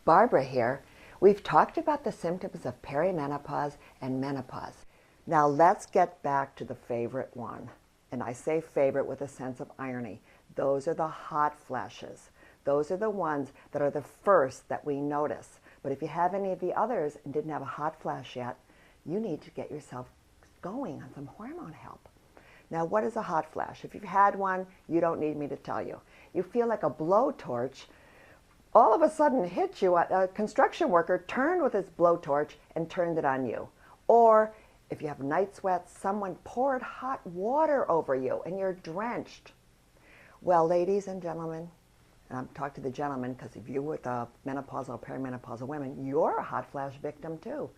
Barbara here. We've talked about the symptoms of perimenopause and menopause. Now let's get back to the favorite one. And I say favorite with a sense of irony. Those are the hot flashes. Those are the ones that are the first that we notice. But if you have any of the others and didn't have a hot flash yet, you need to get yourself going on some hormone help. Now, what is a hot flash? If you've had one, you don't need me to tell you. You feel like a blowtorch all of a sudden hit you. A construction worker turned with his blowtorch and turned it on you. Or if you have night sweats, someone poured hot water over you and you're drenched. Well, ladies and gentlemen, and I'm talking to the gentlemen because if you're with menopausal or perimenopausal women, you're a hot flash victim too.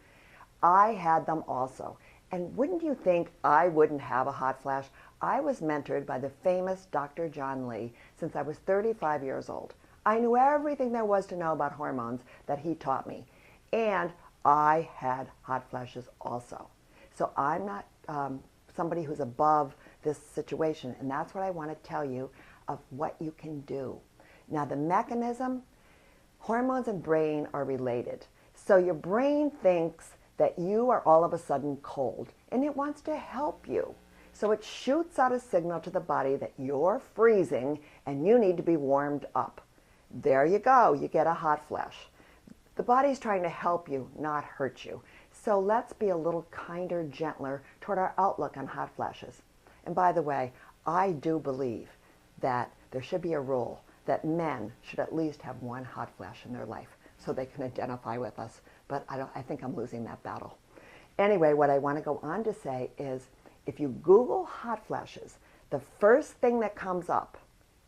I had them also. And wouldn't you think I wouldn't have a hot flash? I was mentored by the famous Dr. John Lee since I was 35 years old. I knew everything there was to know about hormones that he taught me. And I had hot flashes also. So I'm not somebody who's above this situation. And that's what I want to tell you of what you can do. Now the mechanism, hormones and brain are related. So your brain thinks that you are all of a sudden cold and it wants to help you. So it shoots out a signal to the body that you're freezing and you need to be warmed up. There you go, you get a hot flash. The body's trying to help you, not hurt you. So let's be a little kinder, gentler toward our outlook on hot flashes. And by the way, I do believe that there should be a rule that men should at least have one hot flash in their life so they can identify with us. But I think I'm losing that battle. Anyway, what I want to go on to say is if you Google hot flashes, the first thing that comes up,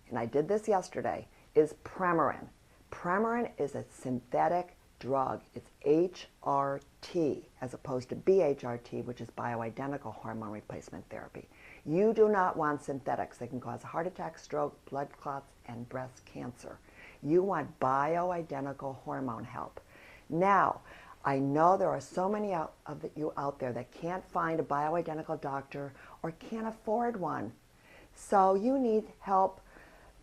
and I did this yesterday, is Premarin. Premarin is a synthetic drug. It's HRT as opposed to BHRT, which is bioidentical hormone replacement therapy. You do not want synthetics. They can cause a heart attack, stroke, blood clots, and breast cancer. You want bioidentical hormone help. Now, I know there are so many of you out there that can't find a bioidentical doctor or can't afford one. So you need help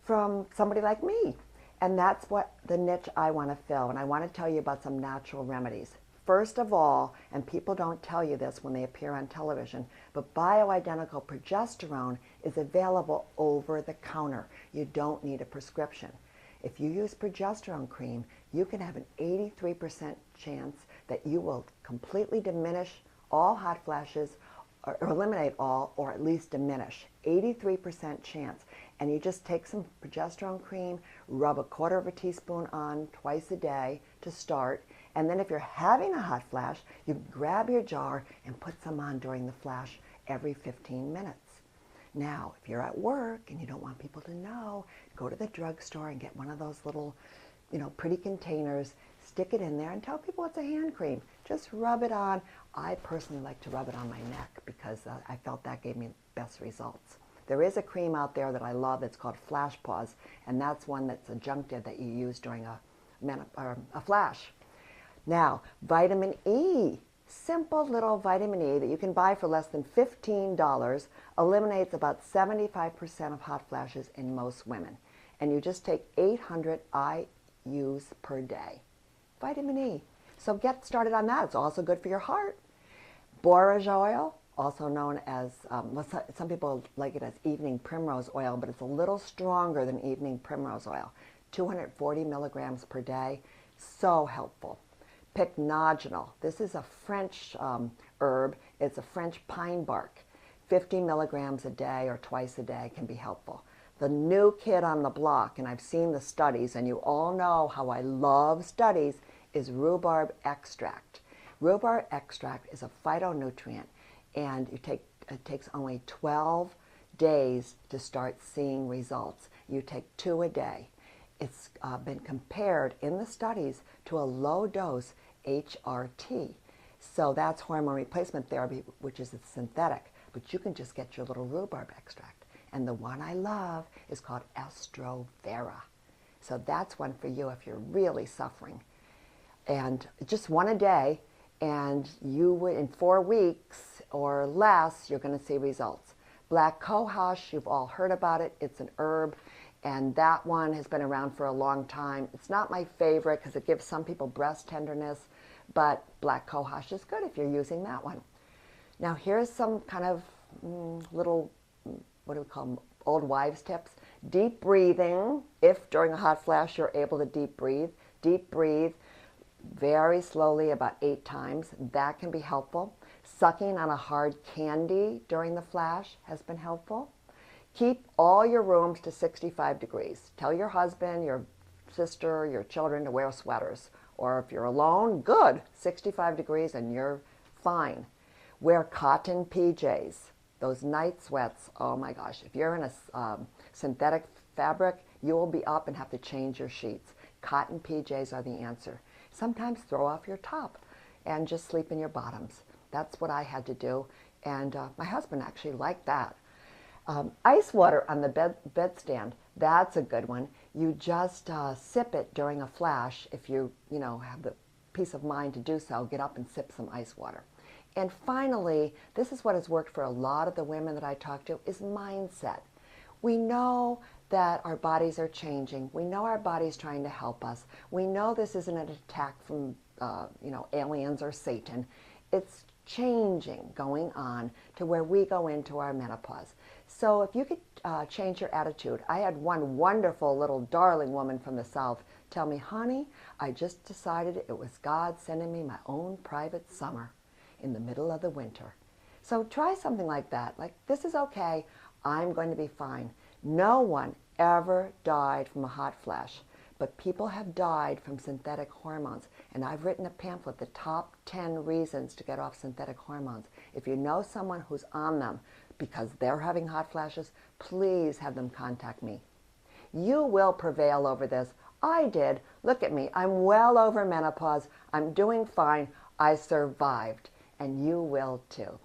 from somebody like me. And that's what the niche I want to fill. And I want to tell you about some natural remedies. First of all, and people don't tell you this when they appear on television, but bioidentical progesterone is available over the counter. You don't need a prescription. If you use progesterone cream, you can have an 83% chance that you will completely diminish all hot flashes or eliminate all, or at least diminish. 83% chance. And you just take some progesterone cream, rub a quarter of a teaspoon on twice a day to start. And then if you're having a hot flash, you grab your jar and put some on during the flash every 15 minutes. Now, if you're at work and you don't want people to know, go to the drugstore and get one of those little, pretty containers, stick it in there and tell people it's a hand cream. Just rub it on. I personally like to rub it on my neck because I felt that gave me best results. There is a cream out there that I love that's called Flash Pause, and that's one that's adjunctive that you use during a flash. Now, vitamin E. Simple little vitamin E that you can buy for less than $15 eliminates about 75% of hot flashes in most women. And you just take 800 IUs per day. Vitamin E. So get started on that. It's also good for your heart. Borage oil, also known as, some people like it as evening primrose oil, but it's a little stronger than evening primrose oil. 240 milligrams per day. So helpful. Pycnogenol. This is a French herb. It's a French pine bark. 50 milligrams a day or twice a day can be helpful. The new kid on the block, and I've seen the studies, and you all know how I love studies, is rhubarb extract. Rhubarb extract is a phytonutrient, and it takes only 12 days to start seeing results. You take 2 a day. It's been compared in the studies to a low-dose HRT. So that's hormone replacement therapy, which is a synthetic, but you can just get your little rhubarb extract. And the one I love is called Estrovera. So that's one for you if you're really suffering. And just one a day, and you would, in 4 weeks or less, you're going to see results. Black Cohosh, you've all heard about it. It's an herb, And that one has been around for a long time. It's not my favorite because it gives some people breast tenderness, but black cohosh is good if you're using that one. Now here's some kind of little, what do we call them, old wives tips. Deep breathing. If during a hot flash you're able to deep breathe very slowly about 8 times. That can be helpful. Sucking on a hard candy during the flash has been helpful. Keep all your rooms to 65 degrees. Tell your husband, your sister, your children to wear sweaters. Or if you're alone, good, 65 degrees and you're fine. Wear cotton PJs. Those night sweats, oh my gosh. If you're in a synthetic fabric, you will be up and have to change your sheets. Cotton PJs are the answer. Sometimes throw off your top and just sleep in your bottoms. That's what I had to do. And my husband actually liked that. Ice water on the bedstand, that's a good one. You just sip it during a flash. If you have the peace of mind to do so, get up and sip some ice water. And finally, this is what has worked for a lot of the women that I talk to, is mindset. We know that our bodies are changing. We know our body's trying to help us. We know this isn't an attack from aliens or Satan. It's changing, going on to where we go into our menopause. So if you could change your attitude. I had one wonderful little darling woman from the South tell me, honey, I just decided it was God sending me my own private summer in the middle of the winter. So try something like that. Like, this is okay. I'm going to be fine. No one ever died from a hot flash, but people have died from synthetic hormones. And I've written a pamphlet, the top 10 reasons to get off synthetic hormones. If you know someone who's on them because they're having hot flashes, please have them contact me. You will prevail over this. I did. Look at me. I'm well over menopause. I'm doing fine. I survived. And you will too.